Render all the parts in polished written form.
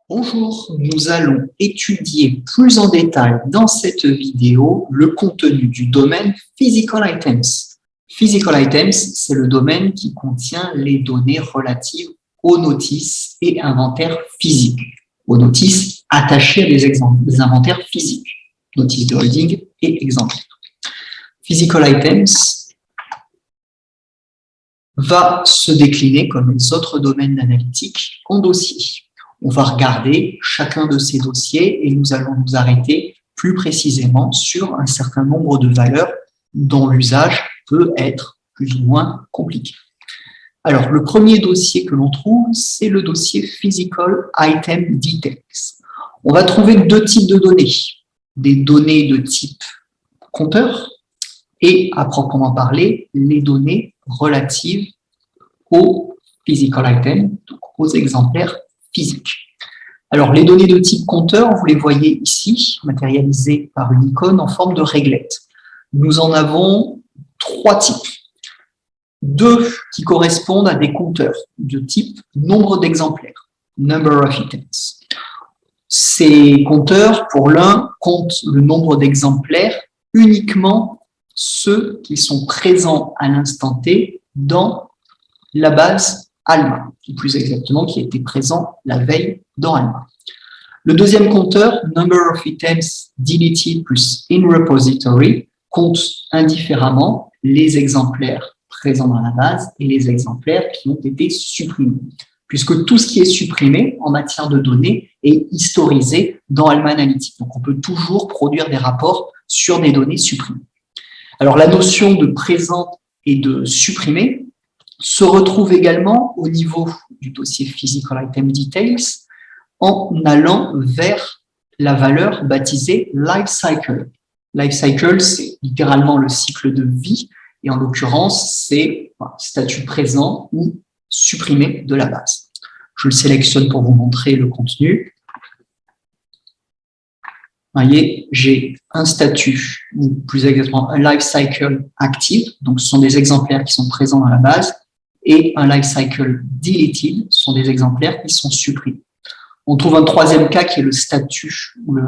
Bonjour, nous allons étudier plus en détail dans cette vidéo le contenu du domaine Physical Items. Physical Items, c'est le domaine qui contient les données relatives aux notices et inventaires physiques, aux notices attachées à des inventaires physiques, notices de holding et exemplaires. Physical Items va se décliner comme les autres domaines d'analytique en dossiers. On va regarder chacun de ces dossiers et nous allons nous arrêter plus précisément sur un certain nombre de valeurs dont l'usage peut être plus ou moins compliqué. Alors, le premier dossier que l'on trouve, c'est le dossier Physical Item Details. On va trouver deux types de données. Des données de type compteur et, à proprement parler, les données relatives aux physical items, donc aux exemplaires physiques. Alors, les données de type compteur, vous les voyez ici, matérialisées par une icône en forme de réglette. Nous en avons trois types. Deux qui correspondent à des compteurs de type nombre d'exemplaires, number of items. Ces compteurs, pour l'un, comptent le nombre d'exemplaires uniquement ceux qui sont présents à l'instant T dans la base ALMA, ou plus exactement qui était présent la veille dans ALMA. Le deuxième compteur, number of items deleted plus in repository, compte indifféremment les exemplaires présents dans la base et les exemplaires qui ont été supprimés, puisque tout ce qui est supprimé en matière de données est historisé dans ALMA Analytics. Donc, on peut toujours produire des rapports sur des données supprimées. Alors, la notion de présent et de supprimé se retrouve également au niveau du dossier Physical Item Details en allant vers la valeur baptisée Life Cycle. Life Cycle, c'est littéralement le cycle de vie et en l'occurrence, c'est statut présent ou supprimé de la base. Je le sélectionne pour vous montrer le contenu. Vous voyez, j'ai un statut, ou plus exactement un life cycle active, donc ce sont des exemplaires qui sont présents dans la base, et un life cycle deleted, ce sont des exemplaires qui sont supprimés. On trouve un troisième cas qui est le statut, ou le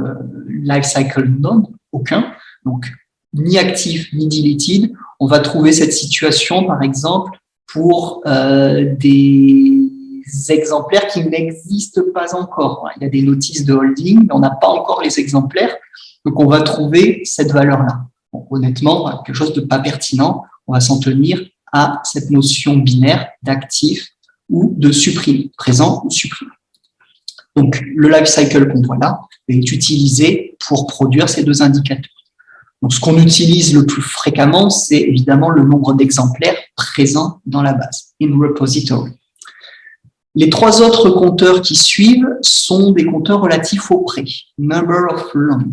life cycle none, aucun, donc ni actif ni deleted. On va trouver cette situation, par exemple, pour des exemplaires qui n'existent pas encore. Il y a des notices de holding, mais on n'a pas encore les exemplaires, donc on va trouver cette valeur-là. Bon, honnêtement, quelque chose de pas pertinent, on va s'en tenir à cette notion binaire d'actif ou de supprimé, présent ou supprimé. Donc, le life cycle qu'on voit là est utilisé pour produire ces deux indicateurs. Donc, ce qu'on utilise le plus fréquemment, c'est évidemment le nombre d'exemplaires présents dans la base, in repository. Les trois autres compteurs qui suivent sont des compteurs relatifs aux prêts, number of loans.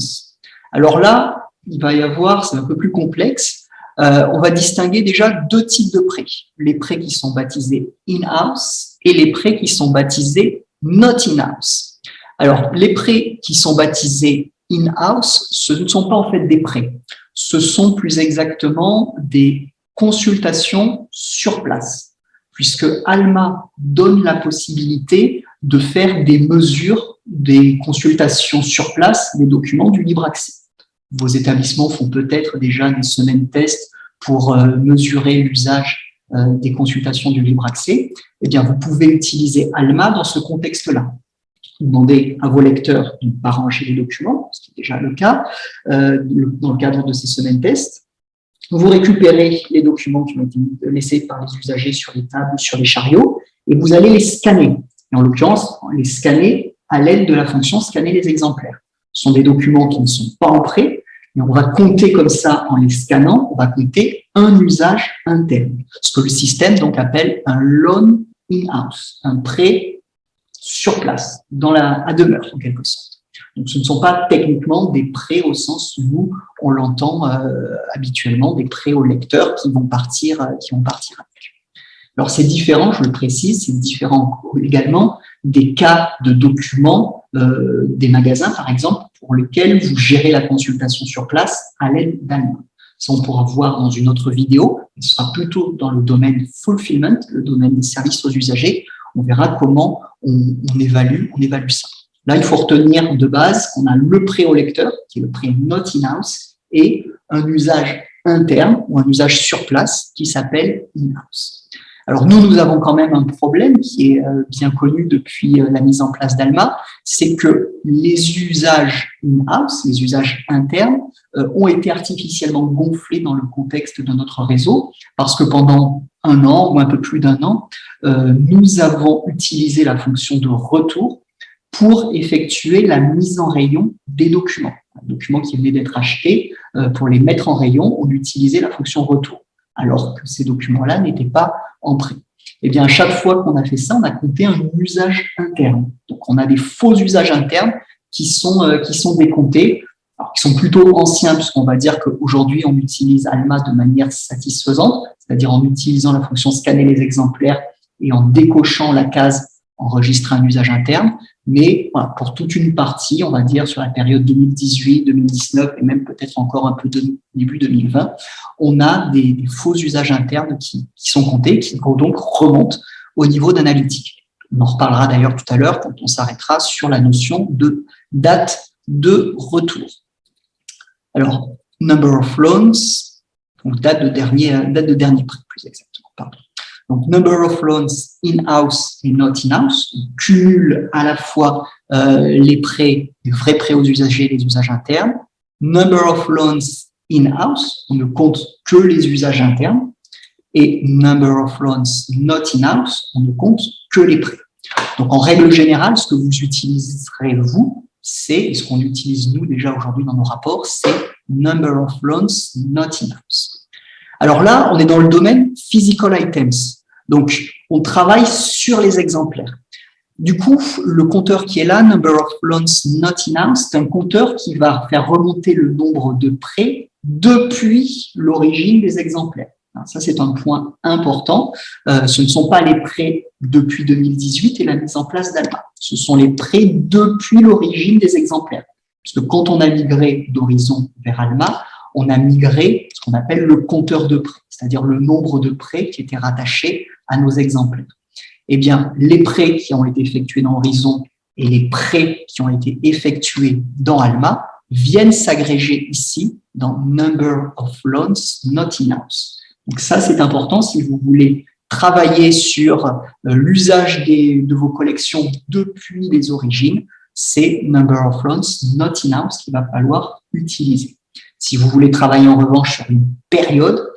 Alors là, il va y avoir, c'est un peu plus complexe, on va distinguer déjà deux types de prêts. Les prêts qui sont baptisés in-house et les prêts qui sont baptisés not in-house. Alors, les prêts qui sont baptisés in-house, ce ne sont pas en fait des prêts. Ce sont plus exactement des consultations sur place, puisque ALMA donne la possibilité de faire des mesures, des consultations sur place, des documents du libre accès. Vos établissements font peut-être déjà des semaines tests pour mesurer l'usage des consultations du libre accès. Eh bien, vous pouvez utiliser ALMA dans ce contexte-là. Vous demandez à vos lecteurs de ne pas ranger les documents, ce qui est déjà le cas dans le cadre de ces semaines tests. Vous récupérez les documents qui ont été laissés par les usagers sur les tables ou sur les chariots et vous allez les scanner. Et en l'occurrence, les scanner à l'aide de la fonction scanner les exemplaires. Ce sont des documents qui ne sont pas en prêt, et on va compter comme ça en les scannant, on va compter un usage interne, ce que le système donc appelle un loan in-house, un prêt sur place, à demeure en quelque sorte. Donc ce ne sont pas techniquement des prêts au sens où on l'entend habituellement, des prêts aux lecteurs qui vont partir avec. Alors c'est différent, je le précise, c'est différent également des cas de documents des magasins, par exemple, pour lesquels vous gérez la consultation sur place à l'aide d'ALMA. Ça, on pourra voir dans une autre vidéo. Ce sera plutôt dans le domaine fulfillment, le domaine des services aux usagers. On verra comment on évalue ça. Là, il faut retenir de base qu'on a le prêt au lecteur, qui est le prêt not in-house, et un usage interne ou un usage sur place qui s'appelle in-house. Alors nous avons quand même un problème qui est bien connu depuis la mise en place d'Alma, c'est que les usages in-house, les usages internes, ont été artificiellement gonflés dans le contexte de notre réseau, parce que pendant un an ou un peu plus d'un an, nous avons utilisé la fonction de retour pour effectuer la mise en rayon des documents. Un document qui venait d'être acheté, pour les mettre en rayon, on utilisait la fonction retour, alors que ces documents-là n'étaient pas en prêt. Eh bien, à chaque fois qu'on a fait ça, on a compté un usage interne. Donc, on a des faux usages internes qui sont décomptés, alors qui sont plutôt anciens, puisqu'on va dire qu'aujourd'hui, on utilise Alma de manière satisfaisante, c'est-à-dire en utilisant la fonction scanner les exemplaires et en décochant la case enregistrer un usage interne. Mais voilà, pour toute une partie, on va dire sur la période 2018, 2019 et même peut-être encore un peu de début 2020, on a des faux usages internes qui sont comptés, qui donc remontent au niveau d'analytique. On en reparlera d'ailleurs tout à l'heure quand on s'arrêtera sur la notion de date de retour. Alors, number of loans, donc date de dernier prêt, plus exactement, pardon. Donc, number of loans in-house et not in-house, on cumule à la fois les prêts, les vrais prêts aux usagers et les usages internes. Number of loans in-house, on ne compte que les usages internes. Et number of loans not in-house, on ne compte que les prêts. Donc, en règle générale, ce que vous utiliserez, vous, c'est, et ce qu'on utilise nous déjà aujourd'hui dans nos rapports, c'est number of loans not in-house. Alors là, on est dans le domaine physical items. Donc, on travaille sur les exemplaires. Du coup, le compteur qui est là, number of loans not in-house, c'est un compteur qui va faire remonter le nombre de prêts depuis l'origine des exemplaires. Ça, c'est un point important. Ce ne sont pas les prêts depuis 2018 et la mise en place d'Alma. Ce sont les prêts depuis l'origine des exemplaires. Parce que quand on a migré d'Horizon vers Alma, on a migré ce qu'on appelle le compteur de prêts, c'est-à-dire le nombre de prêts qui étaient rattachés à nos exemplaires. Eh bien, les prêts qui ont été effectués dans Horizon et les prêts qui ont été effectués dans Alma viennent s'agréger ici dans Number of Loans Not In-House. Donc ça, c'est important si vous voulez travailler sur l'usage de vos collections depuis les origines, c'est Number of Loans Not In-House qu'il va falloir utiliser. Si vous voulez travailler en revanche sur une période,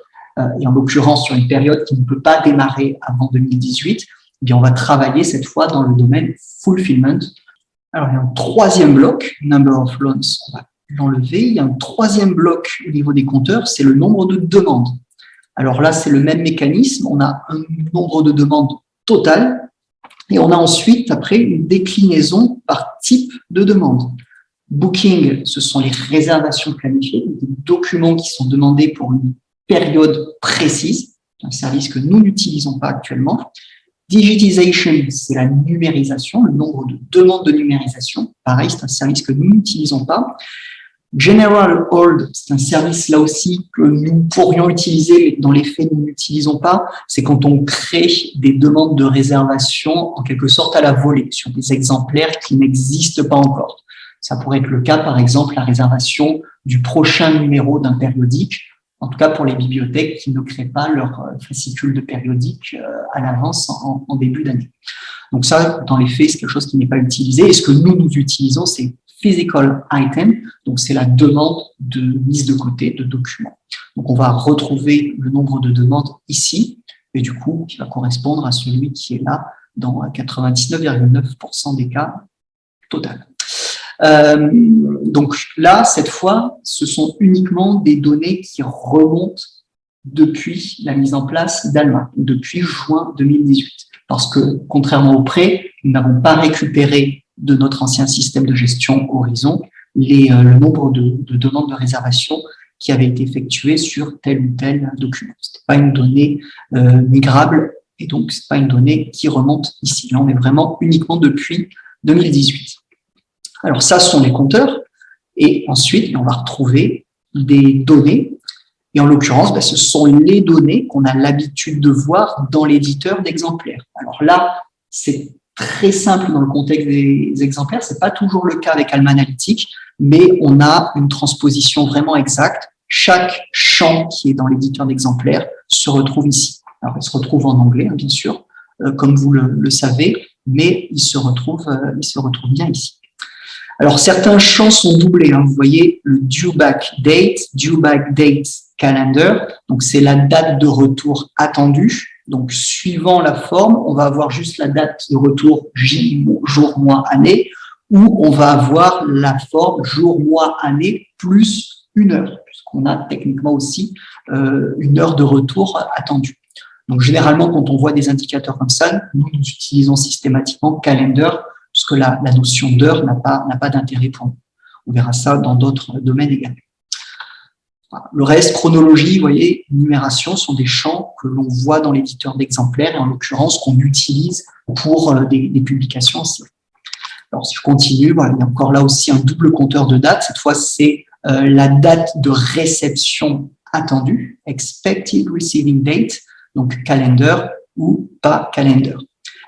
et en l'occurrence sur une période qui ne peut pas démarrer avant 2018, eh bien on va travailler cette fois dans le domaine fulfillment. Alors il y a un troisième bloc, number of loans, on va l'enlever. Il y a un troisième bloc au niveau des compteurs, c'est le nombre de demandes. Alors là, c'est le même mécanisme, on a un nombre de demandes total, et on a ensuite, après, une déclinaison par type de demande. Booking, ce sont les réservations planifiées, des documents qui sont demandés pour une période précise, un service que nous n'utilisons pas actuellement. Digitization, c'est la numérisation, le nombre de demandes de numérisation. Pareil, c'est un service que nous n'utilisons pas. General Hold, c'est un service là aussi que nous pourrions utiliser, mais dans les faits, nous n'utilisons pas. C'est quand on crée des demandes de réservation en quelque sorte à la volée sur des exemplaires qui n'existent pas encore. Ça pourrait être le cas, par exemple, la réservation du prochain numéro d'un périodique, en tout cas pour les bibliothèques qui ne créent pas leur fascicule de périodique à l'avance en début d'année. Donc ça, dans les faits, c'est quelque chose qui n'est pas utilisé. Et ce que nous utilisons, c'est physical item, donc c'est la demande de mise de côté de documents. Donc on va retrouver le nombre de demandes ici, et du coup, qui va correspondre à celui qui est là dans 99,9% des cas total. Donc là, cette fois, ce sont uniquement des données qui remontent depuis la mise en place d'Alma, depuis juin 2018. Parce que, contrairement aux prêts, nous n'avons pas récupéré de notre ancien système de gestion Horizon le nombre de demandes de réservation qui avaient été effectuées sur tel ou tel document. Ce n'est pas une donnée migrable et donc ce n'est pas une donnée qui remonte ici. Là, on est vraiment uniquement depuis 2018. Alors ça, ce sont les compteurs. Et ensuite, on va retrouver des données. Et en l'occurrence, ce sont les données qu'on a l'habitude de voir dans l'éditeur d'exemplaires. Alors là, c'est très simple dans le contexte des exemplaires. Ce n'est pas toujours le cas avec Alma Analytic, mais on a une transposition vraiment exacte. Chaque champ qui est dans l'éditeur d'exemplaires se retrouve ici. Alors, il se retrouve en anglais, bien sûr, comme vous le savez, mais il se retrouve bien ici. Alors, certains champs sont doublés. Vous voyez le due back date calendar. Donc, c'est la date de retour attendue. Donc, suivant la forme, on va avoir juste la date de retour jour, mois, année, ou on va avoir la forme jour, mois, année plus une heure, puisqu'on a techniquement aussi une heure de retour attendue. Donc, généralement, quand on voit des indicateurs comme ça, nous utilisons systématiquement calendar, puisque la notion d'heure n'a pas d'intérêt pour nous. On verra ça dans d'autres domaines également. Le reste, chronologie, vous voyez, numération, sont des champs que l'on voit dans l'éditeur d'exemplaires et en l'occurrence qu'on utilise pour des publications aussi. Alors, si je continue, voilà, il y a encore là aussi un double compteur de dates. Cette fois, c'est la date de réception attendue, expected receiving date, donc calendar ou pas calendar.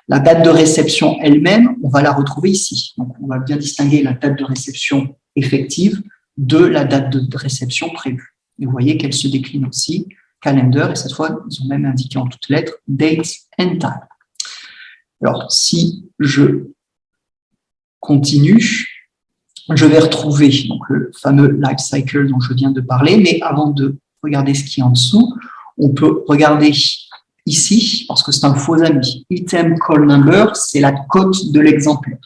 La date de réception elle-même, on va la retrouver ici. Donc, on va bien distinguer la date de réception effective de la date de réception prévue. Et vous voyez qu'elle se décline aussi, calendar, et cette fois, ils ont même indiqué en toutes lettres, date and time. Alors, si je continue, je vais retrouver donc, le fameux life cycle dont je viens de parler, mais avant de regarder ce qui est en dessous, on peut regarder ici, parce que c'est un faux ami. Item call number, c'est la cote de l'exemplaire.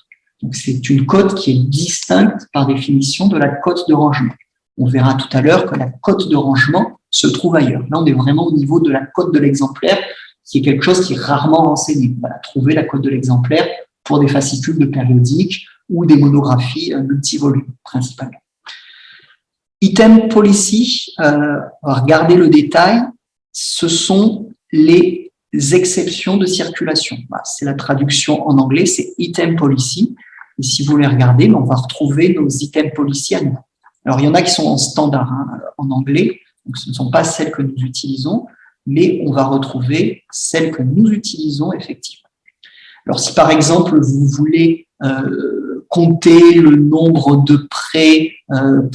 Donc, c'est une cote qui est distincte par définition de la cote de rangement. On verra tout à l'heure que la cote de rangement se trouve ailleurs. Là, on est vraiment au niveau de la cote de l'exemplaire, qui est quelque chose qui est rarement renseigné. On va trouver la cote de l'exemplaire pour des fascicules de périodiques ou des monographies multivolumes, principalement. Item policy, on va regarder le détail, ce sont les exceptions de circulation. C'est la traduction en anglais, c'est item policy. Et si vous les regardez, on va retrouver nos items policy à nous. Alors, il y en a qui sont en standard en anglais, donc ce ne sont pas celles que nous utilisons, mais on va retrouver celles que nous utilisons effectivement. Alors, si par exemple, vous voulez compter le nombre de prêts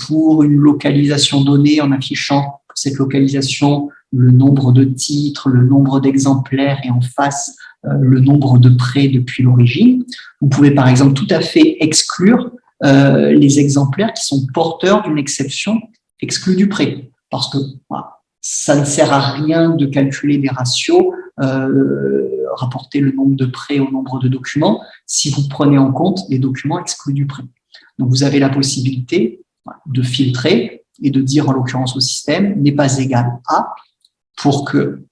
pour une localisation donnée en affichant pour cette localisation le nombre de titres, le nombre d'exemplaires et en face le nombre de prêts depuis l'origine, vous pouvez par exemple tout à fait exclure les exemplaires qui sont porteurs d'une exception exclue du prêt. Parce que ça ne sert à rien de calculer des ratios, rapporter le nombre de prêts au nombre de documents, si vous prenez en compte les documents exclus du prêt. Donc, vous avez la possibilité de filtrer et de dire, en l'occurrence au système, n'est pas égal à, pour que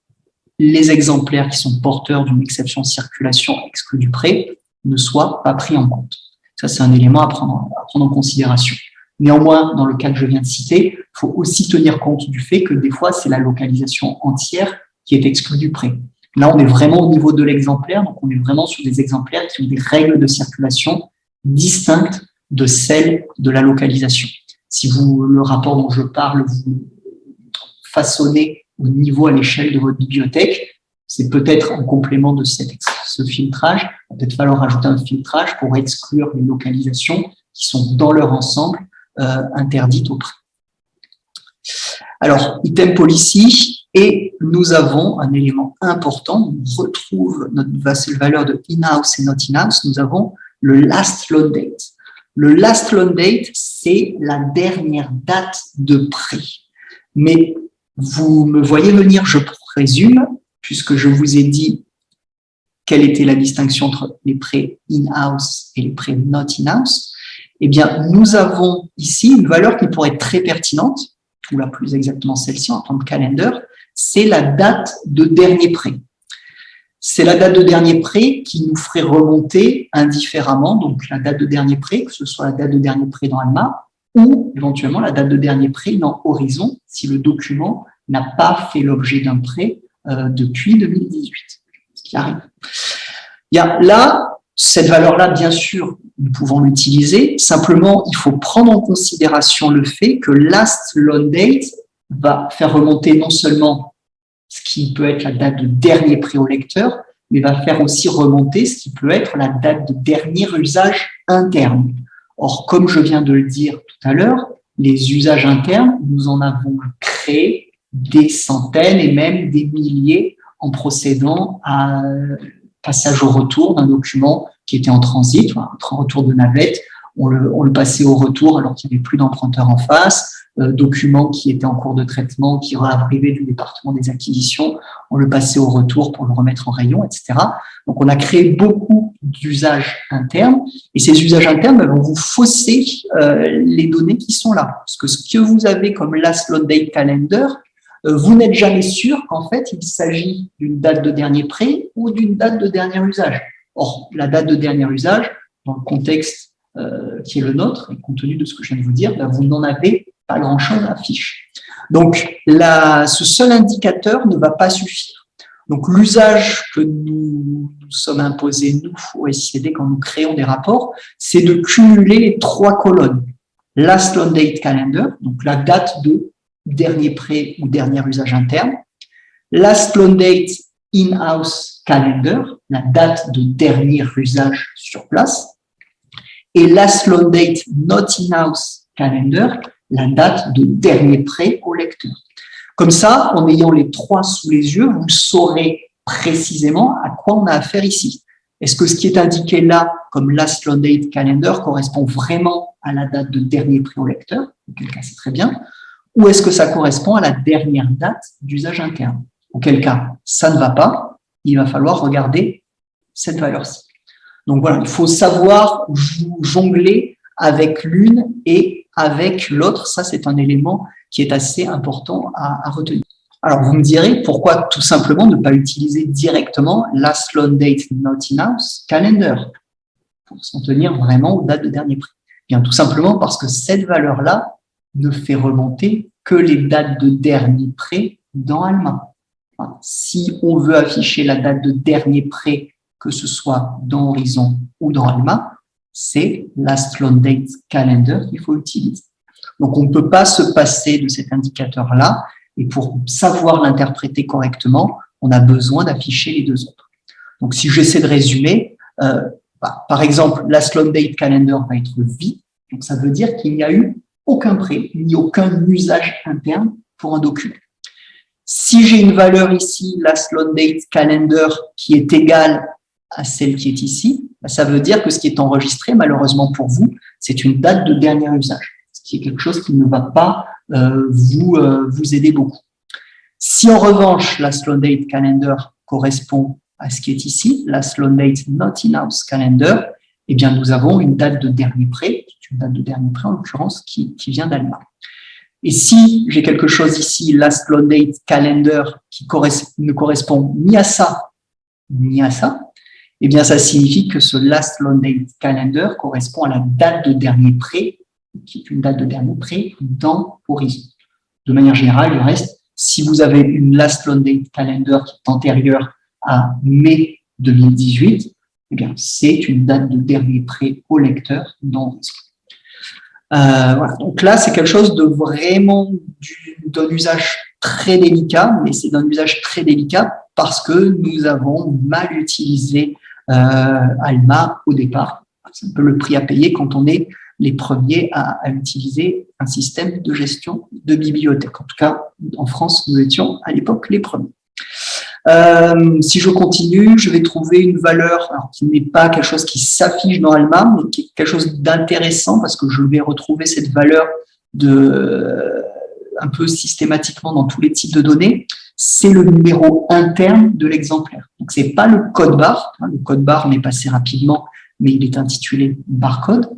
les exemplaires qui sont porteurs d'une exception circulation exclue du prêt ne soient pas pris en compte. Ça, c'est un élément à prendre en considération. Néanmoins, dans le cas que je viens de citer, il faut aussi tenir compte du fait que des fois, c'est la localisation entière qui est exclue du prêt. Là, on est vraiment au niveau de l'exemplaire, donc on est vraiment sur des exemplaires qui ont des règles de circulation distinctes de celles de la localisation. Si vous, le rapport dont je parle, vous façonnez au niveau à l'échelle de votre bibliothèque, c'est peut-être en complément de ce filtrage, il va peut-être falloir ajouter un filtrage pour exclure les localisations qui sont dans leur ensemble interdites au prêt. Alors, item policy, et nous avons un élément important, on retrouve notre valeur de in-house et not in-house, nous avons le last loan date. Le last loan date, c'est la dernière date de prêt. Mais vous me voyez venir, je présume, puisque je vous ai dit quelle était la distinction entre les prêts in-house et les prêts not in-house. Eh bien, nous avons ici une valeur qui pourrait être très pertinente, ou la plus exactement celle-ci en tant que calendar, c'est la date de dernier prêt. C'est la date de dernier prêt qui nous ferait remonter indifféremment, donc la date de dernier prêt, que ce soit la date de dernier prêt dans Alma, ou éventuellement la date de dernier prêt dans Horizon, si le document n'a pas fait l'objet d'un prêt depuis 2018, ce qui arrive. Là, cette valeur-là, bien sûr, nous pouvons l'utiliser. Simplement, il faut prendre en considération le fait que last loan date va faire remonter non seulement ce qui peut être la date de dernier prêt au lecteur, mais va faire aussi remonter ce qui peut être la date de dernier usage interne. Or, comme je viens de le dire tout à l'heure, les usages internes, nous en avons créé des centaines et même des milliers en procédant à passage au retour d'un document qui était en transit, un retour de navette. On le passait au retour alors qu'il n'y avait plus d'emprunteur en face, document qui était en cours de traitement, qui arrivait du département des acquisitions, on le passait au retour pour le remettre en rayon, etc. Donc, on a créé beaucoup d'usages internes et ces usages internes vont vous fausser les données qui sont là. Parce que ce que vous avez comme last load date calendar, vous n'êtes jamais sûr qu'en fait, il s'agit d'une date de dernier prêt ou d'une date de dernier usage. Or, la date de dernier usage, dans le contexte qui est le nôtre, et compte tenu de ce que je viens de vous dire, ben, vous n'en avez pas grand-chose à afficher. Donc, ce seul indicateur ne va pas suffire. Donc, l'usage que nous sommes imposés, nous, au SICD, quand nous créons des rapports, c'est de cumuler les 3 colonnes. Last loan date calendar, donc la date de dernier prêt ou dernier usage interne. Last loan date in-house calendar, la date de dernier usage sur place. Et last loan date not in-house calendar, la date de dernier prêt au lecteur. Comme ça, en ayant les 3 sous les yeux, vous saurez précisément à quoi on a affaire ici. Est-ce que ce qui est indiqué là comme last loan date calendar correspond vraiment à la date de dernier prêt au lecteur? Auquel cas, c'est très bien. Ou est-ce que ça correspond à la dernière date d'usage interne? Auquel cas, ça ne va pas. Il va falloir regarder cette valeur-ci. Donc voilà, il faut savoir jongler avec l'une et avec l'autre. Ça, c'est un élément qui est assez important à retenir. Alors, vous me direz, pourquoi tout simplement ne pas utiliser directement last loan date not in-house calendar pour s'en tenir vraiment aux dates de dernier prêt? Bien, tout simplement parce que cette valeur-là ne fait remonter que les dates de dernier prêt dans Alma. Enfin, si on veut afficher la date de dernier prêt, que ce soit dans Horizon ou dans Alma, c'est last loan date calendar qu'il faut utiliser. Donc, on ne peut pas se passer de cet indicateur-là. Et pour savoir l'interpréter correctement, on a besoin d'afficher les 2 autres. Donc, si j'essaie de résumer, par exemple, last loan date calendar va être vide. Donc, ça veut dire qu'il n'y a eu aucun prêt, ni aucun usage interne pour un document. Si j'ai une valeur ici, last loan date calendar, qui est égale à celle qui est ici, ça veut dire que ce qui est enregistré, malheureusement pour vous, c'est une date de dernier usage, ce qui est quelque chose qui ne va pas vous aider beaucoup. Si en revanche, last loan date calendar correspond à ce qui est ici, last loan date not in-house calendar, eh bien, nous avons une date de dernier prêt, une date de dernier prêt en l'occurrence qui vient d'Alma. Et si j'ai quelque chose ici, last loan date calendar, qui ne correspond ni à ça, ni à ça, eh bien, ça signifie que ce last loan date calendar correspond à la date de dernier prêt, qui est une date de dernier prêt dans Horizon. De manière générale, le reste, si vous avez une last loan date calendar qui est antérieure à mai 2018, eh bien, c'est une date de dernier prêt au lecteur dans Horizon. Voilà. Donc là, c'est quelque chose de vraiment d'un usage très délicat, mais c'est d'un usage très délicat parce que nous avons mal utilisé Alma au départ. C'est un peu le prix à payer quand on est les premiers à utiliser un système de gestion de bibliothèque. En tout cas, en France, nous étions à l'époque les premiers. Si je continue, je vais trouver une valeur qui n'est pas quelque chose qui s'affiche dans Alma, mais qui est quelque chose d'intéressant parce que je vais retrouver cette valeur un peu systématiquement dans tous les types de données. C'est le numéro interne de l'exemplaire. Donc, c'est pas le code barre. Le code barre, on est passé rapidement, mais il est intitulé barcode.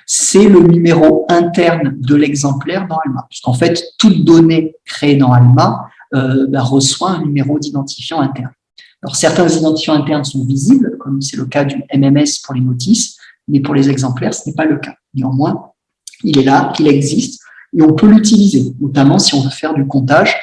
C'est le numéro interne de l'exemplaire dans Alma. Puisqu'en fait, toute donnée créée dans Alma reçoit un numéro d'identifiant interne. Alors, certains identifiants internes sont visibles, comme c'est le cas du MMS pour les notices, mais pour les exemplaires, ce n'est pas le cas. Néanmoins, il est là, il existe, et on peut l'utiliser, notamment si on veut faire du comptage.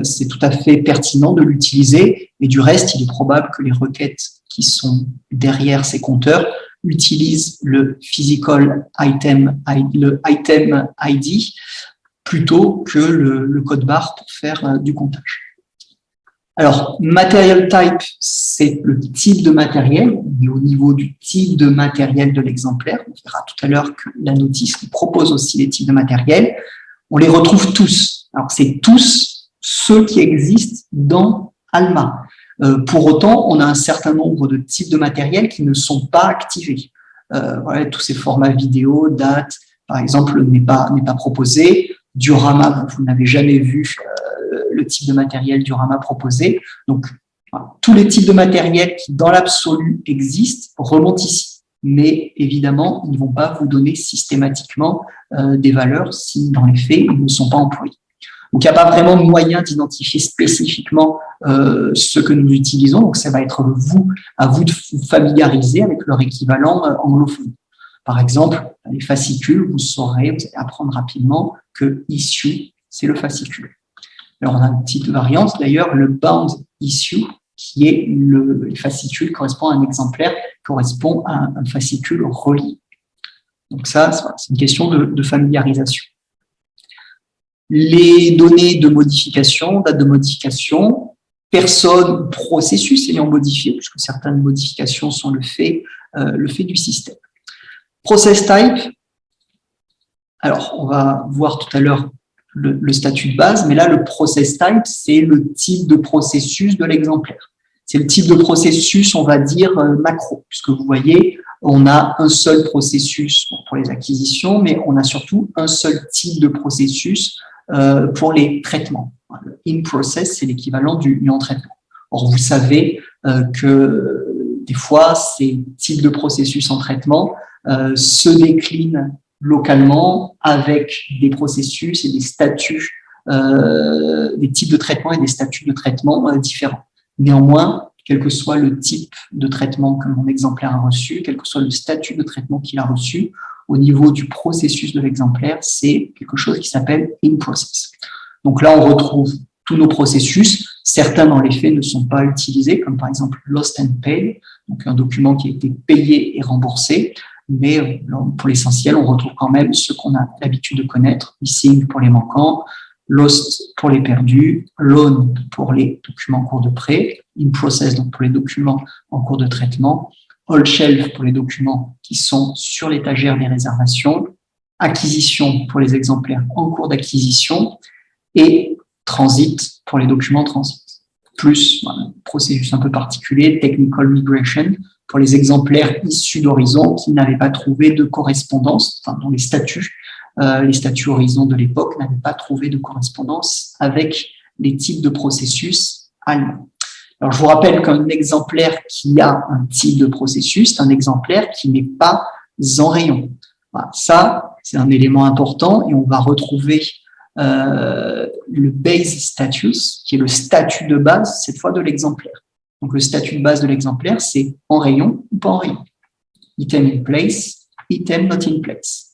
C'est tout à fait pertinent de l'utiliser, et du reste, il est probable que les requêtes qui sont derrière ces compteurs utilisent le physical item, le item ID, plutôt que le code barre pour faire du comptage. Alors, material type, c'est le type de matériel, et au niveau du type de matériel de l'exemplaire, on verra tout à l'heure que la notice propose aussi les types de matériel, on les retrouve tous. Alors, c'est tous ceux qui existent dans ALMA. Pour autant, on a un certain nombre de types de matériel qui ne sont pas activés. Voilà, tous ces formats vidéo, date, par exemple, n'est pas proposé. Diorama, vous n'avez jamais vu le type de matériel Diorama proposé. Donc, voilà, tous les types de matériel qui, dans l'absolu, existent, remontent ici. Mais évidemment, ils ne vont pas vous donner systématiquement des valeurs si, dans les faits, ils ne sont pas employés. Donc, il n'y a pas vraiment moyen d'identifier spécifiquement ce que nous utilisons. Donc, ça va être à vous de vous familiariser avec leur équivalent anglophone. Par exemple, les fascicules, vous allez apprendre rapidement que issue, c'est le fascicule. Alors, on a une petite variante, d'ailleurs, le bound issue, qui est le fascicule correspond à un exemplaire, correspond à un fascicule relié. Donc ça, c'est une question de familiarisation. Les données de modification, date de modification, personne, processus ayant modifié, puisque certaines modifications sont le fait du système. Process type, alors on va voir tout à l'heure le statut de base, mais là le process type, c'est le type de processus de l'exemplaire. C'est le type de processus, on va dire, macro, puisque vous voyez, on a un seul processus pour les acquisitions, mais on a surtout un seul type de processus pour les traitements. Le in-process, c'est l'équivalent du en-traitement. Or, vous savez que des fois, ces types de processus en traitement se déclinent localement avec des processus et des statuts, des types de traitement et des statuts de traitement différents. Néanmoins, quel que soit le type de traitement que mon exemplaire a reçu, quel que soit le statut de traitement qu'il a reçu, au niveau du processus de l'exemplaire, c'est quelque chose qui s'appelle in-process. Donc là, on retrouve tous nos processus. Certains, dans les faits, ne sont pas utilisés, comme par exemple lost and paid, donc un document qui a été payé et remboursé. Mais pour l'essentiel, on retrouve quand même ce qu'on a l'habitude de connaître, missing pour les manquants, lost pour les perdus, loan pour les documents en cours de prêt, in process donc pour les documents en cours de traitement, all shelf pour les documents qui sont sur l'étagère des réservations, acquisition pour les exemplaires en cours d'acquisition et transit pour les documents transit. Plus un processus un peu particulier, technical migration, pour les exemplaires issus d'Horizon qui n'avaient pas trouvé de correspondance, enfin, dont les statuts Horizon de l'époque n'avaient pas trouvé de correspondance avec les types de processus allemands. Alors, je vous rappelle qu'un exemplaire qui a un type de processus, c'est un exemplaire qui n'est pas en rayon. Voilà, ça, c'est un élément important et on va retrouver le base status, qui est le statut de base, cette fois de l'exemplaire. Donc, le statut de base de l'exemplaire, c'est en rayon ou pas en rayon. Item in place, item not in place.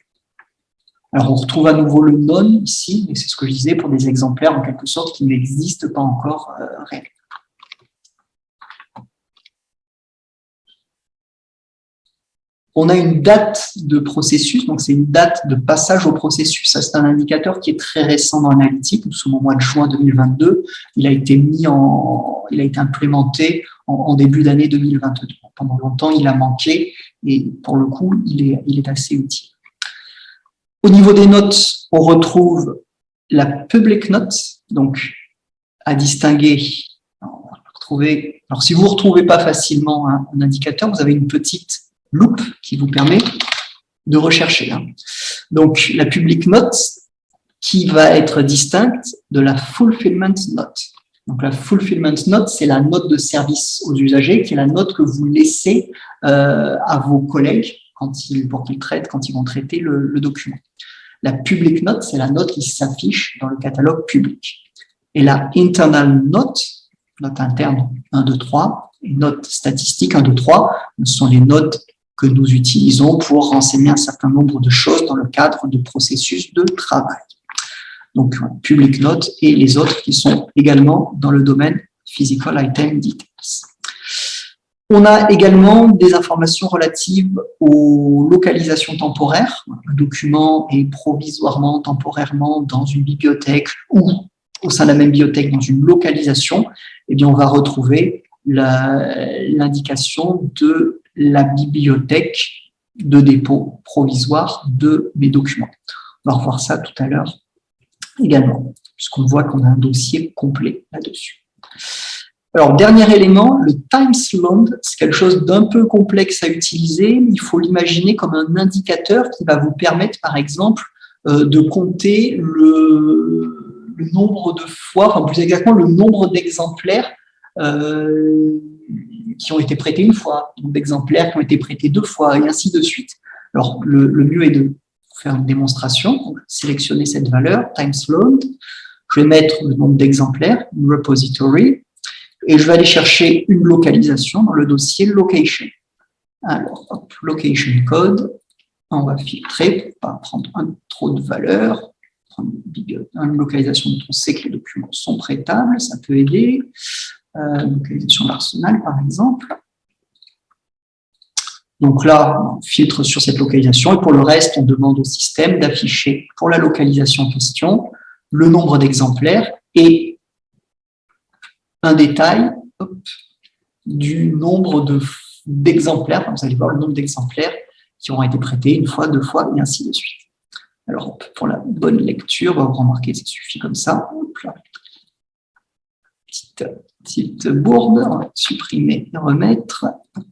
Alors, on retrouve à nouveau le non ici, et c'est ce que je disais pour des exemplaires en quelque sorte qui n'existent pas encore réellement. On a une date de processus, donc c'est une date de passage au processus. Ça, c'est un indicateur qui est très récent dans l'analytique. Nous sommes au mois de juin 2022. Il a été implémenté en début d'année 2022. Pendant longtemps, il a manqué et pour le coup, il est assez utile. Au niveau des notes, on retrouve la public note, donc à distinguer. Alors, si vous ne retrouvez pas facilement un indicateur, vous avez une petite loupe qui vous permet de rechercher. Donc, la public note qui va être distincte de la fulfillment note. Donc, la fulfillment note, c'est la note de service aux usagers, qui est la note que vous laissez à vos collègues pour qu'ils traitent, quand ils vont traiter le document. La public note, c'est la note qui s'affiche dans le catalogue public. Et la internal note, note interne 1, 2, 3, et note statistique 1, 2, 3, ce sont les notes que nous utilisons pour renseigner un certain nombre de choses dans le cadre de processus de travail. Donc, public note et les autres qui sont également dans le domaine physical item details. On a également des informations relatives aux localisations temporaires. Un document est provisoirement, temporairement dans une bibliothèque ou au sein de la même bibliothèque dans une localisation. eh bien, on va retrouver l'indication de la bibliothèque de dépôt provisoire de mes documents. On va revoir ça tout à l'heure également, puisqu'on voit qu'on a un dossier complet là-dessus. Alors, dernier élément, le TimesLoad, c'est quelque chose d'un peu complexe à utiliser. Il faut l'imaginer comme un indicateur qui va vous permettre, par exemple, de compter le nombre de fois, enfin plus exactement le nombre d'exemplaires qui ont été prêtés une fois, le nombre d'exemplaires qui ont été prêtés 2 fois, et ainsi de suite. Alors, le mieux est de faire une démonstration. Donc, sélectionner cette valeur, TimesLoad. Je vais mettre le nombre d'exemplaires, une repository, et je vais aller chercher une localisation dans le dossier location. Alors, hop, location code, on va filtrer pour ne pas prendre trop de valeurs, prendre une localisation dont on sait que les documents sont prêtables, ça peut aider. Localisation d'Arsenal, par exemple. Donc là, on filtre sur cette localisation, et pour le reste, on demande au système d'afficher pour la localisation en question le nombre d'exemplaires et un détail du nombre d'exemplaires. Vous allez voir le nombre d'exemplaires qui auront été prêtés 1 fois, 2 fois, et ainsi de suite. Alors, pour la bonne lecture, vous remarquez, ça suffit comme ça. Hop là. Petite bourde, on va supprimer et remettre. Hop.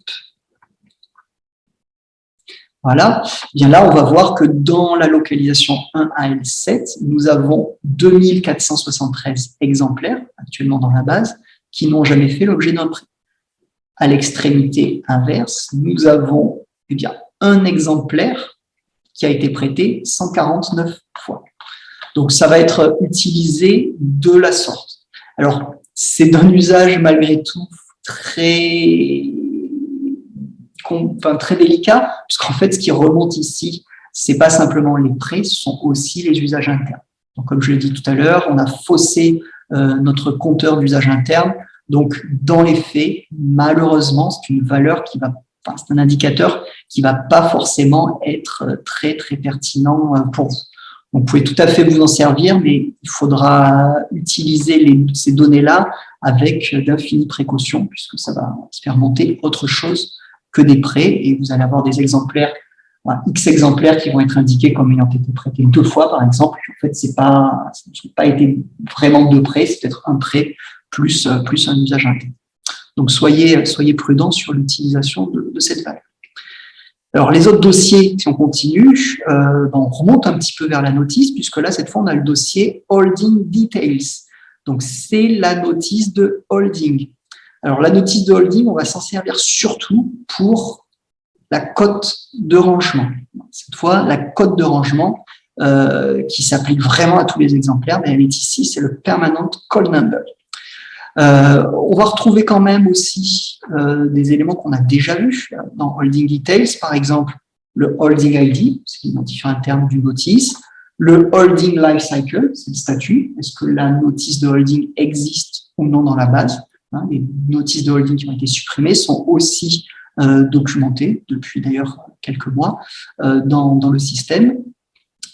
Voilà. Bien là, on va voir que dans la localisation 1AL7, nous avons 2473 exemplaires actuellement dans la base qui n'ont jamais fait l'objet d'un prêt. À l'extrémité inverse, nous avons un exemplaire qui a été prêté 149 fois. Donc, ça va être utilisé de la sorte. Alors, c'est d'un usage malgré tout très délicat, puisqu'en fait, ce qui remonte ici, ce n'est pas simplement les prêts, ce sont aussi les usages internes. Donc, comme je l'ai dit tout à l'heure, on a faussé notre compteur d'usage interne. Donc, dans les faits, malheureusement, c'est une valeur c'est un indicateur qui ne va pas forcément être très, très pertinent pour vous. Donc, vous pouvez tout à fait vous en servir, mais il faudra utiliser ces données-là avec d'infinies précautions, puisque ça va se faire monter autre chose que des prêts, et vous allez avoir des exemplaires, X exemplaires qui vont être indiqués comme ayant été prêtés 2 fois, par exemple. En fait, ça n'a pas été vraiment 2 prêts, c'est peut-être un prêt plus un usage interne. Donc, soyez prudents sur l'utilisation de cette valeur. Alors, les autres dossiers, si on continue, on remonte un petit peu vers la notice, puisque là, cette fois, on a le dossier Holding Details. Donc, c'est la notice de holding. Alors, la notice de holding, on va s'en servir surtout pour la cote de rangement. Cette fois, la cote de rangement qui s'applique vraiment à tous les exemplaires, mais elle est ici, c'est le Permanent Call Number. On va retrouver quand même aussi des éléments qu'on a déjà vus dans Holding Details, par exemple le Holding ID, c'est l'identifiant interne d'une notice, le Holding Lifecycle, c'est le statut, est-ce que la notice de holding existe ou non dans la base. Les notices de holding qui ont été supprimées sont aussi documentées depuis d'ailleurs quelques mois dans le système.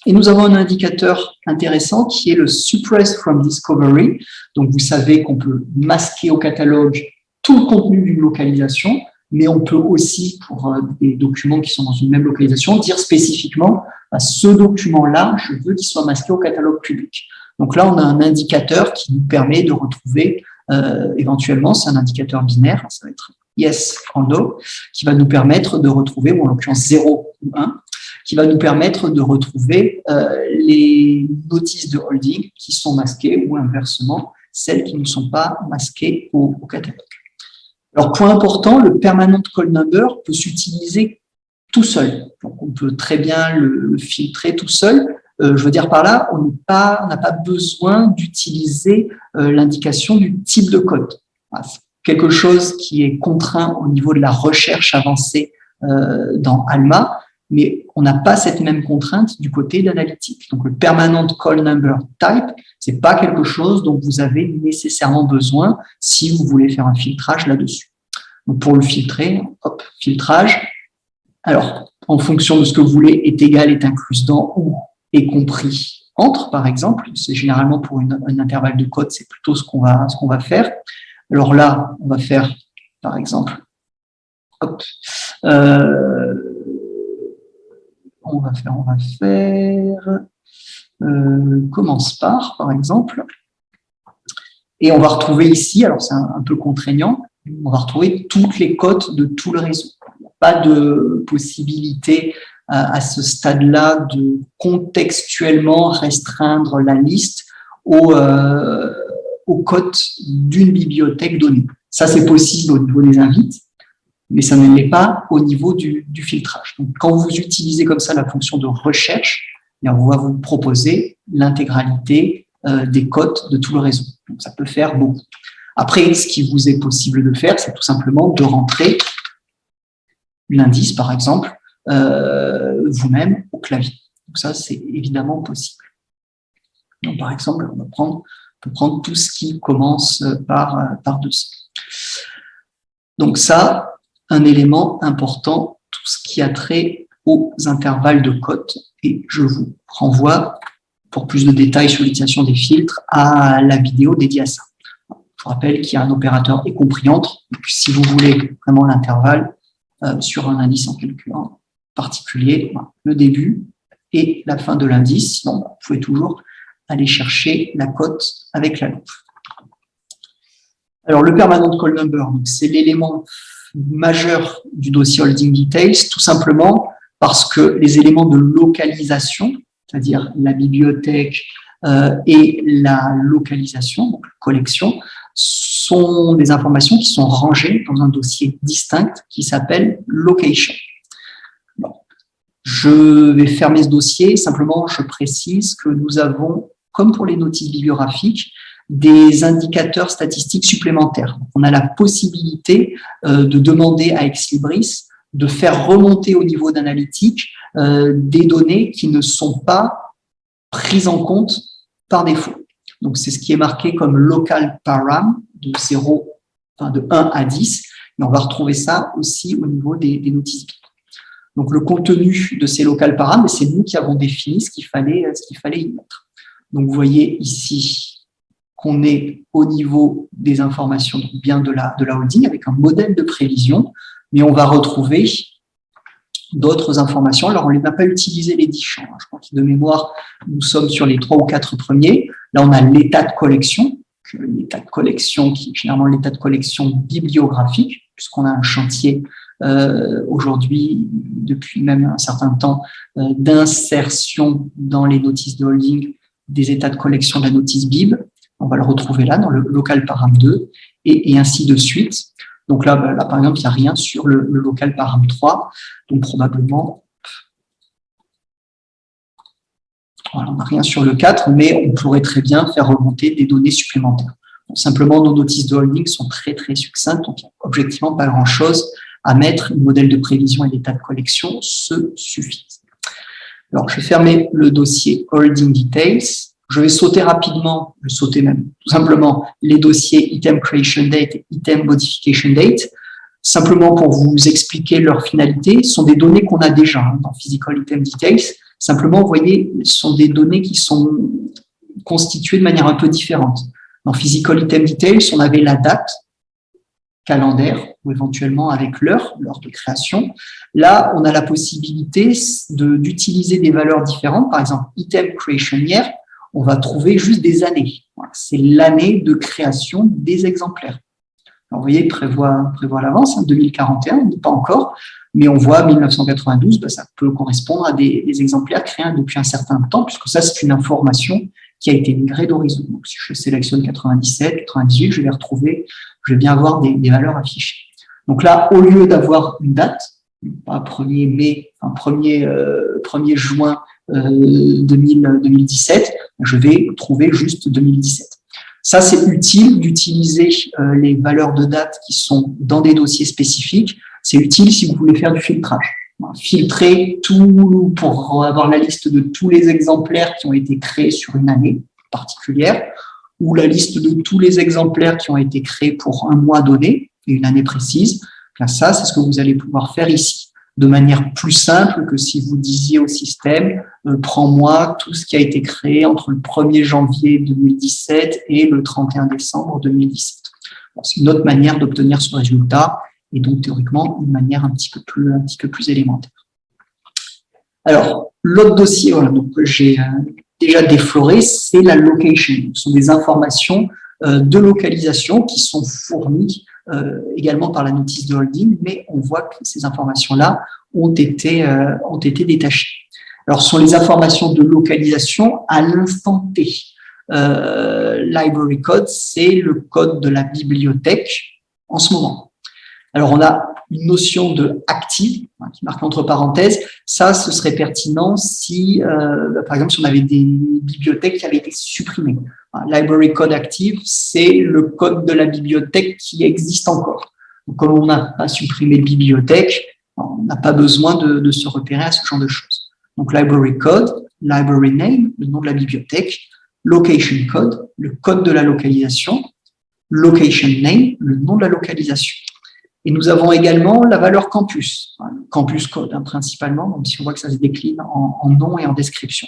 Et nous avons un indicateur intéressant qui est le Suppress from Discovery. Donc, vous savez qu'on peut masquer au catalogue tout le contenu d'une localisation, mais on peut aussi, pour des documents qui sont dans une même localisation, dire spécifiquement ce document-là, je veux qu'il soit masqué au catalogue public. Donc là, on a un indicateur qui nous permet de retrouver, éventuellement, c'est un indicateur binaire, ça va être yes or no, qui va nous permettre de retrouver, ou en l'occurrence 0 ou 1, qui va nous permettre de retrouver les notices de holding qui sont masquées ou inversement, celles qui ne sont pas masquées au catalogue. Alors, point important, le Permanent Call Number peut s'utiliser tout seul. Donc, on peut très bien le filtrer tout seul. Je veux dire par là, on n'a pas besoin d'utiliser l'indication du type de code. C'est quelque chose qui est contraint au niveau de la recherche avancée dans ALMA, mais on n'a pas cette même contrainte du côté d'analytique. Donc, le Permanent Call Number Type, ce n'est pas quelque chose dont vous avez nécessairement besoin si vous voulez faire un filtrage là-dessus. Donc, pour le filtrer, hop, filtrage. Alors, en fonction de ce que vous voulez, est égal, est inclus dans ou est compris entre, par exemple. C'est généralement pour un intervalle de code, c'est plutôt ce qu'on va faire. Alors là, on va faire, par exemple, hop, on va faire commence par exemple, et on va retrouver ici, alors c'est un peu contraignant, on va retrouver toutes les cotes de tout le réseau. Il n'y a pas de possibilité à ce stade-là de contextuellement restreindre la liste aux cotes d'une bibliothèque donnée. Ça, c'est possible au niveau des invites, mais ça ne l'est pas au niveau du filtrage. Donc, quand vous utilisez comme ça la fonction de recherche, on va vous proposer l'intégralité des cotes de tout le réseau. Donc, ça peut faire beaucoup. Après, ce qui vous est possible de faire, c'est tout simplement de rentrer l'indice, par exemple, vous-même au clavier. Donc, ça, c'est évidemment possible. Donc, par exemple, on peut prendre tout ce qui commence par 200. Donc, ça, un élément important, tout ce qui a trait aux intervalles de cotes. Et je vous renvoie, pour plus de détails sur l'utilisation des filtres, à la vidéo dédiée à ça. Je vous rappelle qu'il y a un opérateur et compris entre. Donc, si vous voulez vraiment l'intervalle sur un indice en particulier, le début et la fin de l'indice, sinon vous pouvez toujours aller chercher la cote avec la loupe. Alors, le permanent call number, c'est l'élément majeur du dossier holding details, tout simplement parce que les éléments de localisation, c'est-à-dire la bibliothèque et la localisation, donc collection, sont des informations qui sont rangées dans un dossier distinct qui s'appelle location. Bon. Je vais fermer ce dossier, simplement je précise que nous avons, comme pour les notices bibliographiques, des indicateurs statistiques supplémentaires. On a la possibilité de demander à Exlibris de faire remonter au niveau d'analytique des données qui ne sont pas prises en compte par défaut. Donc, c'est ce qui est marqué comme local param de 1 à 10. Et on va retrouver ça aussi au niveau des notices. Donc, le contenu de ces local param, c'est nous qui avons défini ce qu'il fallait y mettre. Donc, vous voyez ici qu'on est au niveau des informations bien de la holding avec un modèle de prévision, mais on va retrouver d'autres informations. Alors, on ne les a pas utilisé les 10 champs. Je crois que de mémoire, nous sommes sur les 3 ou 4 premiers. Là, on a l'état de collection, qui est généralement l'état de collection bibliographique, puisqu'on a un chantier aujourd'hui, depuis même un certain temps, d'insertion dans les notices de holding des états de collection de la notice BIB. On va le retrouver là, dans le local param 2, et ainsi de suite. Donc là, par exemple, il n'y a rien sur le local param 3, donc probablement, voilà, on n'a rien sur le 4, mais on pourrait très bien faire remonter des données supplémentaires. Donc, simplement, nos notices de holding sont très, très succinctes, donc objectivement, pas grand-chose à mettre. Le modèle de prévision et l'état de collection se suffisent. Alors, je vais fermer le dossier Holding Details. Je vais sauter rapidement, tout simplement les dossiers Item Creation Date et Item Modification Date, simplement pour vous expliquer leur finalité. Ce sont des données qu'on a déjà dans Physical Item Details. Simplement, vous voyez, ce sont des données qui sont constituées de manière un peu différente. Dans Physical Item Details, on avait la date calendaire ou éventuellement avec l'heure de création. Là, on a la possibilité d'utiliser des valeurs différentes. Par exemple, Item Creation Year, on va trouver juste des années. Voilà, c'est l'année de création des exemplaires. Alors, vous voyez, prévoit à l'avance, 2041, on n'est pas encore, mais on voit 1992, ça peut correspondre à des exemplaires créés depuis un certain temps, puisque ça, c'est une information qui a été migrée d'horizon. Donc, si je sélectionne 97, 98, je vais bien avoir des valeurs affichées. Donc là, au lieu d'avoir une date, pas 1er mai, 1er juin 2017, je vais trouver juste 2017. Ça, c'est utile d'utiliser les valeurs de date qui sont dans des dossiers spécifiques. C'est utile si vous voulez faire du filtrage. Filtrer tout pour avoir la liste de tous les exemplaires qui ont été créés sur une année particulière ou la liste de tous les exemplaires qui ont été créés pour un mois donné et une année précise. Là, ça, c'est ce que vous allez pouvoir faire ici, de manière plus simple que si vous disiez au système prends-moi tout ce qui a été créé entre le 1er janvier 2017 et le 31 décembre 2017. C'est une autre manière d'obtenir ce résultat, et donc théoriquement une manière un petit peu plus élémentaire. Alors, l'autre dossier donc, que j'ai déjà défloré, c'est la location. Ce sont des informations de localisation qui sont fournies également par la notice de holding, mais on voit que ces informations-là ont été détachées. Alors, ce sont les informations de localisation à l'instant T. Library code, c'est le code de la bibliothèque en ce moment. Alors, on a une notion de active, qui marque entre parenthèses. Ça, ce serait pertinent si, par exemple, si on avait des bibliothèques qui avaient été supprimées. Library code active, c'est le code de la bibliothèque qui existe encore. Donc, comme on n'a pas supprimé de bibliothèque, on n'a pas besoin de se repérer à ce genre de choses. Donc, library code, library name, le nom de la bibliothèque, location code, le code de la localisation, location name, le nom de la localisation. Et nous avons également la valeur campus, campus code principalement, même si on voit que ça se décline en nom et en description.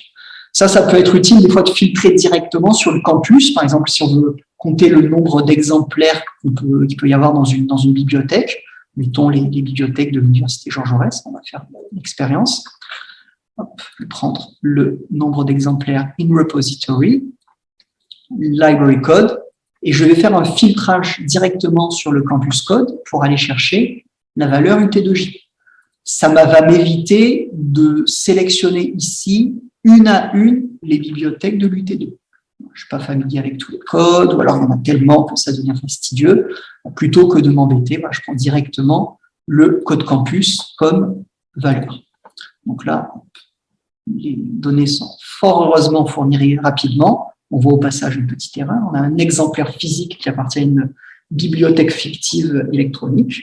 Ça peut être utile des fois de filtrer directement sur le campus. Par exemple, si on veut compter le nombre d'exemplaires qu'il peut y avoir dans une bibliothèque, mettons les bibliothèques de l'Université Georges Jaurès, on va faire l'expérience. Je vais prendre le nombre d'exemplaires in repository, library code, et je vais faire un filtrage directement sur le campus code pour aller chercher la valeur UT2J. Ça va m'éviter de sélectionner ici, une à une, les bibliothèques de l'UT2. Je ne suis pas familier avec tous les codes, ou alors il y en a tellement que ça devient fastidieux. Plutôt que de m'embêter, je prends directement le code campus comme valeur. Donc là, les données sont fort heureusement fournies rapidement. On voit au passage une petite erreur. On a un exemplaire physique qui appartient à une bibliothèque fictive électronique,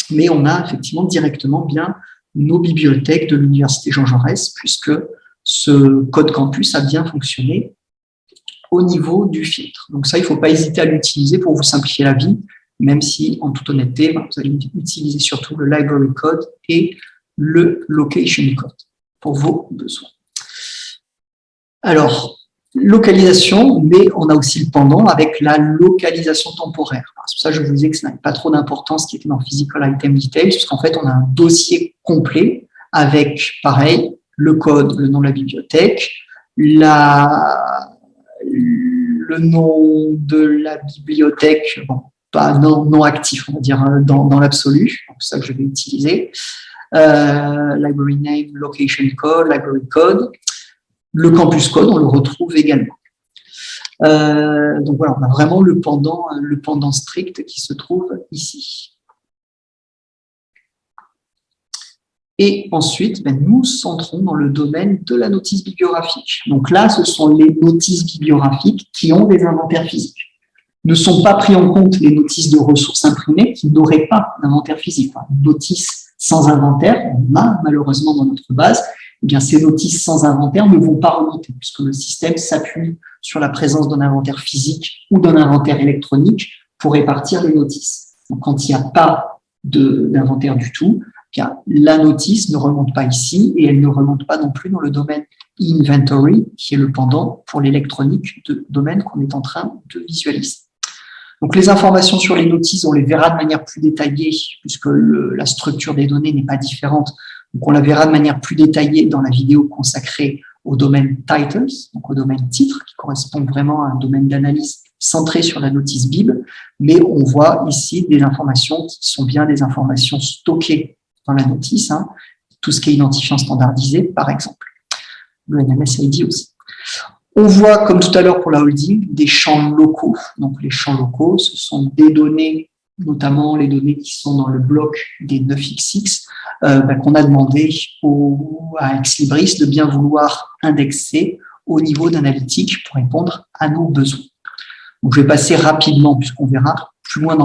mais on a effectivement directement bien nos bibliothèques de l'Université Jean Jaurès, puisque ce code campus a bien fonctionné au niveau du filtre. Donc ça, il ne faut pas hésiter à l'utiliser pour vous simplifier la vie, même si, en toute honnêteté, vous allez utiliser surtout le library code et le location code pour vos besoins. Alors, localisation, mais on a aussi le pendant avec la localisation temporaire. C'est pour ça que je vous disais que ça n'avait pas trop d'importance qui était dans Physical Item Details, parce qu'en fait, on a un dossier complet avec, pareil, le code, le nom de la bibliothèque, le nom de la bibliothèque, bon, pas non actif, on va dire, dans l'absolu, c'est ça que je vais utiliser. Library name, location code, library code. Le campus code, on le retrouve également. Donc voilà, on a vraiment le pendant strict qui se trouve ici. Et ensuite, nous centrons dans le domaine de la notice bibliographique. Donc là, ce sont les notices bibliographiques qui ont des inventaires physiques. Ne sont pas pris en compte les notices de ressources imprimées qui n'auraient pas d'inventaire physique. Enfin, notices sans inventaire, on a malheureusement dans notre base, eh bien, ces notices sans inventaire ne vont pas remonter puisque le système s'appuie sur la présence d'un inventaire physique ou d'un inventaire électronique pour répartir les notices. Donc, quand il n'y a pas d'inventaire du tout, eh bien, la notice ne remonte pas ici et elle ne remonte pas non plus dans le domaine inventory, qui est le pendant pour l'électronique de domaine qu'on est en train de visualiser. Donc, les informations sur les notices, on les verra de manière plus détaillée puisque la structure des données n'est pas différente. Donc, on la verra de manière plus détaillée dans la vidéo consacrée au domaine titles, donc au domaine titre, qui correspond vraiment à un domaine d'analyse centré sur la notice BIB. Mais on voit ici des informations qui sont bien des informations stockées dans la notice, tout ce qui est identifiant standardisé, par exemple. Le NMS-ID aussi. On voit, comme tout à l'heure pour la holding, des champs locaux. Donc, les champs locaux, ce sont des données, notamment les données qui sont dans le bloc des 9XX, qu'on a demandé à Exlibris de bien vouloir indexer au niveau d'analytique pour répondre à nos besoins. Donc, je vais passer rapidement, puisqu'on verra plus loin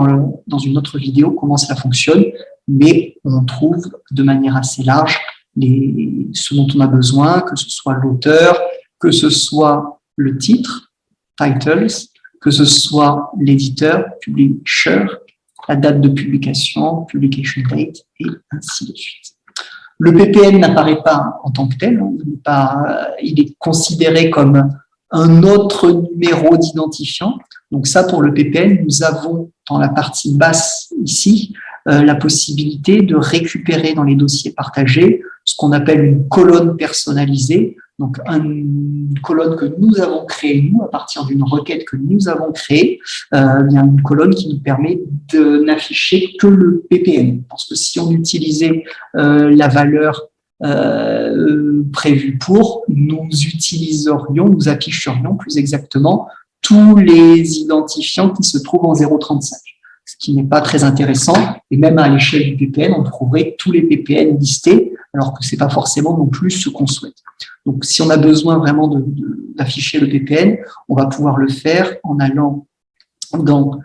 dans une autre vidéo comment cela fonctionne, mais on trouve de manière assez large ce dont on a besoin, que ce soit l'auteur, que ce soit le titre, titles, que ce soit l'éditeur, publisher, la date de publication, publication date, et ainsi de suite. Le PPN n'apparaît pas en tant que tel, il est considéré comme un autre numéro d'identifiant. Donc ça, pour le PPN, nous avons dans la partie basse ici la possibilité de récupérer dans les dossiers partagés ce qu'on appelle une colonne personnalisée, donc une colonne que nous avons créée, nous, à partir d'une requête que nous avons créée, bien une colonne qui nous permet de n'afficher que le PPN. Parce que si on utilisait la valeur prévue pour, nous afficherions plus exactement tous les identifiants qui se trouvent en 0,35. Ce qui n'est pas très intéressant, et même à l'échelle du PPN, on trouverait tous les PPN listés, alors que ce n'est pas forcément non plus ce qu'on souhaite. Donc, si on a besoin vraiment d'afficher le PPN, on va pouvoir le faire en allant dans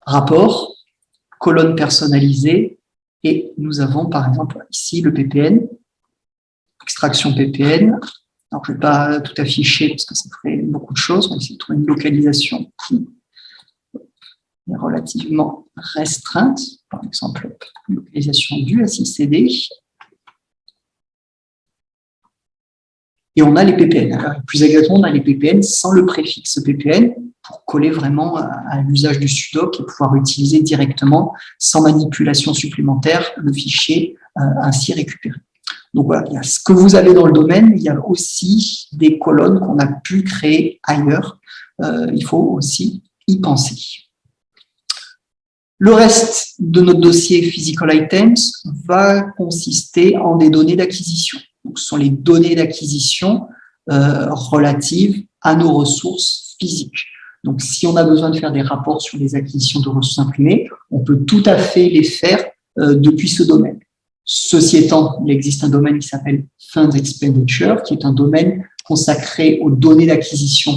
Rapport, colonne personnalisée, et nous avons par exemple ici le PPN, extraction PPN. Alors, je ne vais pas tout afficher parce que ça ferait beaucoup de choses, on va essayer de trouver une localisation qui est relativement restreinte, par exemple, localisation du SICD. Et on a les PPN. Alors, plus exactement, on a les PPN sans le préfixe PPN pour coller vraiment à l'usage du sudoc et pouvoir utiliser directement, sans manipulation supplémentaire, le fichier ainsi récupéré. Donc voilà, il y a ce que vous avez dans le domaine, il y a aussi des colonnes qu'on a pu créer ailleurs. Il faut aussi y penser. Le reste de notre dossier Physical Items va consister en des données d'acquisition. Donc, ce sont les données d'acquisition relatives à nos ressources physiques. Donc, si on a besoin de faire des rapports sur les acquisitions de ressources imprimées, on peut tout à fait les faire depuis ce domaine. Ceci étant, il existe un domaine qui s'appelle Funds Expenditure, qui est un domaine consacré aux données d'acquisition,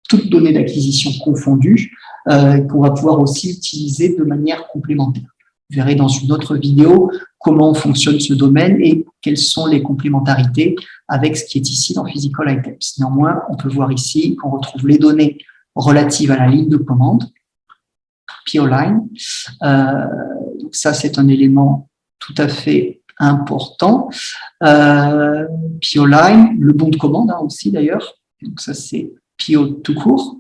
toutes données d'acquisition confondues, qu'on va pouvoir aussi utiliser de manière complémentaire. Vous verrez dans une autre vidéo comment fonctionne ce domaine et quelles sont les complémentarités avec ce qui est ici dans Physical Items. Néanmoins, on peut voir ici qu'on retrouve les données relatives à la ligne de commande, PO line. Donc ça, c'est un élément tout à fait important. PO line, le bon de commande aussi d'ailleurs. Donc ça, c'est PO tout court.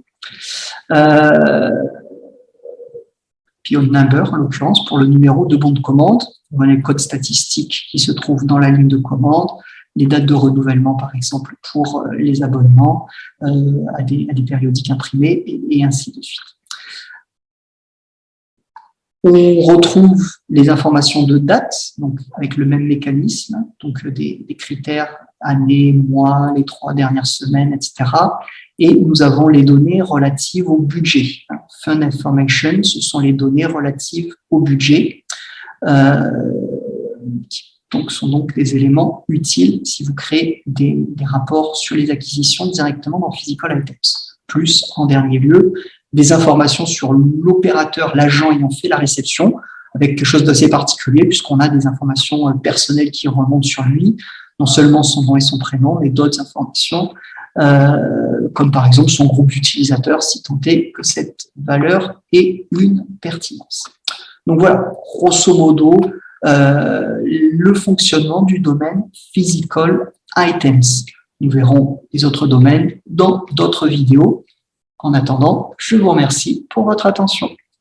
PO number, en l'occurrence, pour le numéro de bon de commande. On a les codes statistiques qui se trouvent dans la ligne de commande, les dates de renouvellement, par exemple, pour les abonnements à des périodiques imprimés, et ainsi de suite. On retrouve les informations de date, donc avec le même mécanisme, donc des critères année, mois, les 3 dernières semaines, etc. Et nous avons les données relatives au budget. Fund information, ce sont les données relatives au budget, donc sont donc des éléments utiles si vous créez des rapports sur les acquisitions directement dans Physical Items. Plus, en dernier lieu, des informations sur l'opérateur, l'agent ayant fait la réception, avec quelque chose d'assez particulier, puisqu'on a des informations personnelles qui remontent sur lui, non seulement son nom et son prénom, mais d'autres informations, comme par exemple son groupe d'utilisateurs, si tant est que cette valeur ait une pertinence. Donc voilà, grosso modo, le fonctionnement du domaine Physical Items. Nous verrons les autres domaines dans d'autres vidéos. En attendant, je vous remercie pour votre attention.